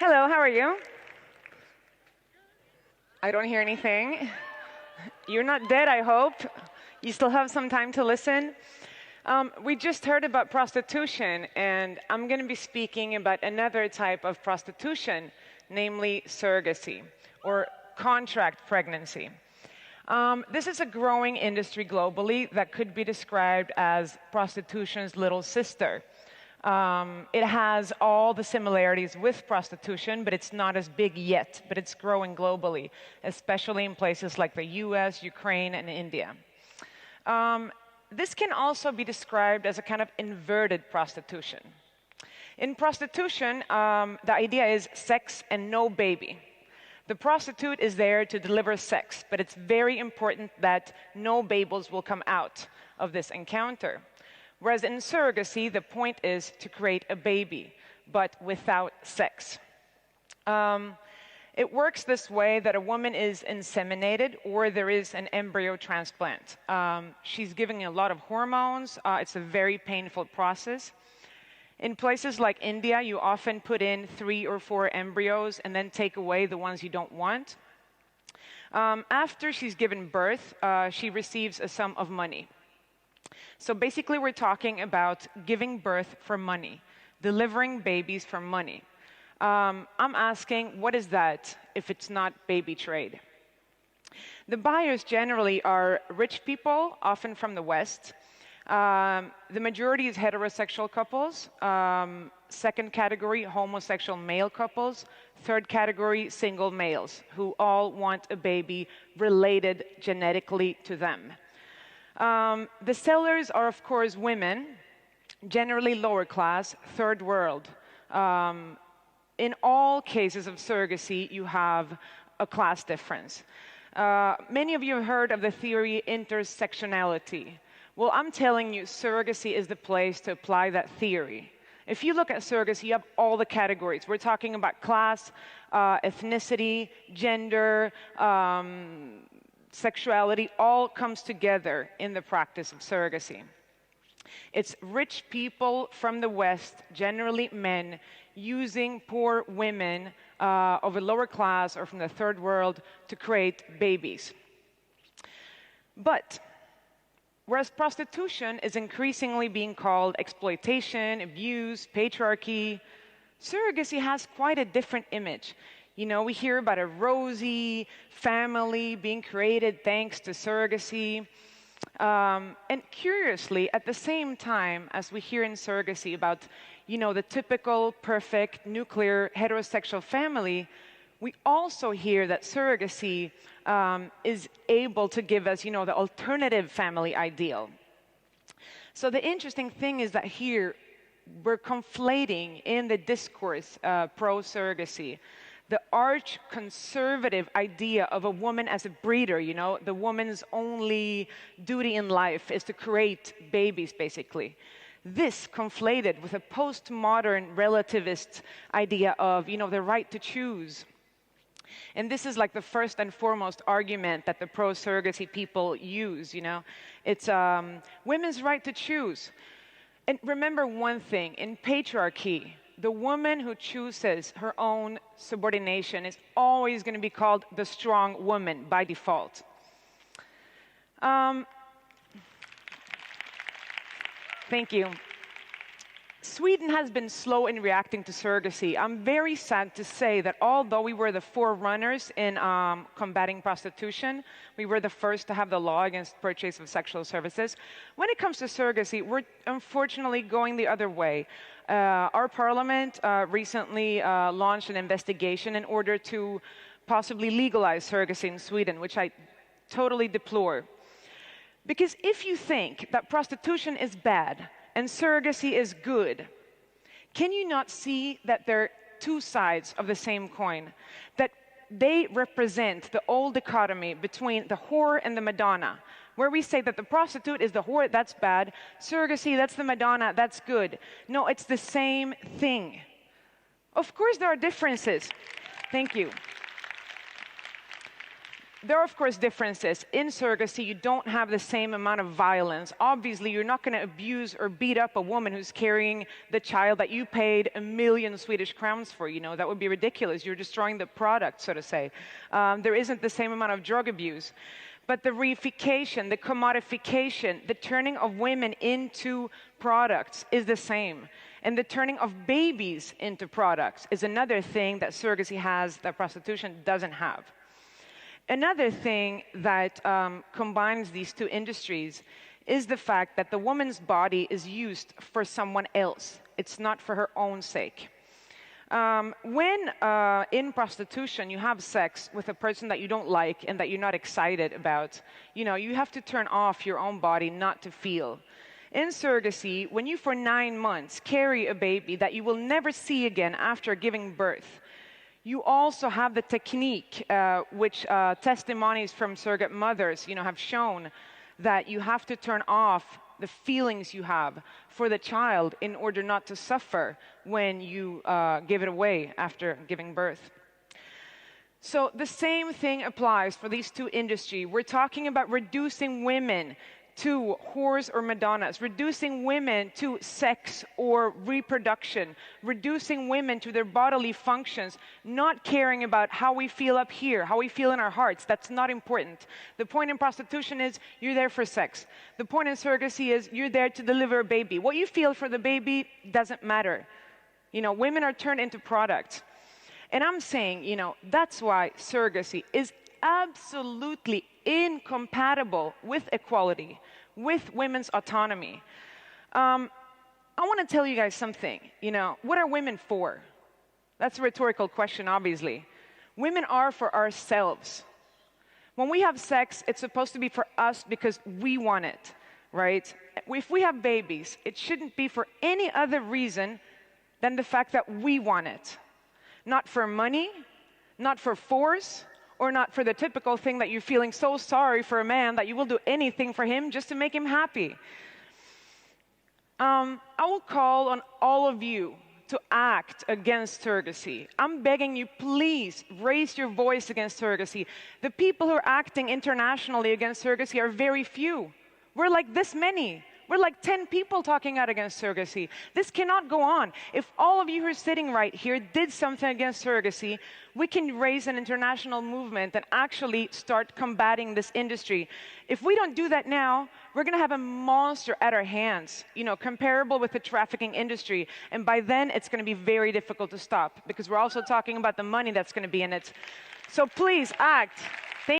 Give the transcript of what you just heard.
Hello, how are you? I don't hear anything. You're not dead, I hope. You still have some time to listen. We just heard about prostitution, and I'm going to be speaking about another type of prostitution, namely surrogacy, or contract pregnancy. This is a growing industry globally that could be described as prostitution's little sister. It has all the similarities with prostitution, but it's not as big yet, but it's growing globally, especially in places like the US, Ukraine, and India. This can also be described as a kind of inverted prostitution. In prostitution, the idea is sex and no baby. The prostitute is there to deliver sex, but it's very important that no babies will come out of this encounter. Whereas in surrogacy, the point is to create a baby, but without sex. It works this way that a woman is inseminated or there is an embryo transplant. She's giving a lot of hormones. It's a very painful process. In places like India, you often put in 3 or 4 embryos and then take away the ones you don't want. After she's given birth, she receives a sum of money. So basically, we're talking about giving birth for money, delivering babies for money. I'm asking, what is that if it's not baby trade? The buyers generally are rich people, often from the West. The majority is heterosexual couples. Second category, homosexual male couples. Third category, single males, who all want a baby related genetically to them. The sellers are, of course, women, generally lower class, third world. In all cases of surrogacy, you have a class difference. Many of you have heard of the theory intersectionality. Well, I'm telling you, surrogacy is the place to apply that theory. If you look at surrogacy, you have all the categories. We're talking about class, ethnicity, gender, sexuality, all comes together in the practice of surrogacy. It's rich people from the West, generally men, using poor women of a lower class or from the third world to create babies. But whereas prostitution is increasingly being called exploitation, abuse, patriarchy, surrogacy has quite a different image. You know, we hear about a rosy family being created thanks to surrogacy. And curiously, at the same time as we hear in surrogacy about, you know, the typical, perfect, nuclear, heterosexual family, we also hear that surrogacy is able to give us, you know, the alternative family ideal. So the interesting thing is that here we're conflating in the discourse pro-surrogacy the arch-conservative idea of a woman as a breeder, you know, the woman's only duty in life is to create babies, basically. This conflated with a postmodern relativist idea of, you know, the right to choose. And this is like the first and foremost argument that the pro-surrogacy people use, you know. It's women's right to choose. And remember one thing, in patriarchy, the woman who chooses her own subordination is always going to be called the strong woman by default. Thank you. Sweden has been slow in reacting to surrogacy. I'm very sad to say that although we were the forerunners in combating prostitution, we were the first to have the law against purchase of sexual services. When it comes to surrogacy, we're unfortunately going the other way. Our parliament recently launched an investigation in order to possibly legalize surrogacy in Sweden, which I totally deplore. Because if you think that prostitution is bad and surrogacy is good, can you not see that they're two sides of the same coin? That they represent the old dichotomy between the whore and the Madonna, where we say that the prostitute is the whore, that's bad, surrogacy, that's the Madonna, that's good. No, it's the same thing. Of course there are differences. Thank you. There are, of course, differences. In surrogacy, you don't have the same amount of violence. Obviously, you're not going to abuse or beat up a woman who's carrying the child that you paid 1,000,000 Swedish crowns for. That would be ridiculous. You're destroying the product, so to say. There isn't the same amount of drug abuse. But the reification, the commodification, the turning of women into products is the same. And the turning of babies into products is another thing that surrogacy has that prostitution doesn't have. Another thing that combines these two industries is the fact that the woman's body is used for someone else. It's not for her own sake. When in prostitution you have sex with a person that you don't like and that you're not excited about, you have to turn off your own body not to feel. In surrogacy, when you for 9 months carry a baby that you will never see again after giving birth, you also have the technique, which testimonies from surrogate mothers, have shown that you have to turn off the feelings you have for the child in order not to suffer when you give it away after giving birth. So the same thing applies for these two industries. We're talking about reducing women to whores or madonnas, reducing women to sex or reproduction, reducing women to their bodily functions, not caring about how we feel up here, how we feel in our hearts. That's not important. The point in prostitution is you're there for sex. The point in surrogacy is you're there to deliver a baby. What you feel for the baby doesn't matter. Women are turned into products. And I'm saying, that's why surrogacy is absolutely incompatible with equality, with women's autonomy. I want to tell you guys something. What are women for? That's a rhetorical question, obviously. Women are for ourselves. When we have sex, it's supposed to be for us because we want it, right? If we have babies, it shouldn't be for any other reason than the fact that we want it. Not for money, not for force, or not for the typical thing that you're feeling so sorry for a man that you will do anything for him just to make him happy. I will call on all of you to act against surrogacy. I'm begging you, please raise your voice against surrogacy. The people who are acting internationally against surrogacy are very few. We're like this many. We're like 10 people talking out against surrogacy. This cannot go on. If all of you who are sitting right here did something against surrogacy, we can raise an international movement and actually start combating this industry. If we don't do that now, we're going to have a monster at our hands, comparable with the trafficking industry. And by then, it's going to be very difficult to stop because we're also talking about the money that's going to be in it. So please act.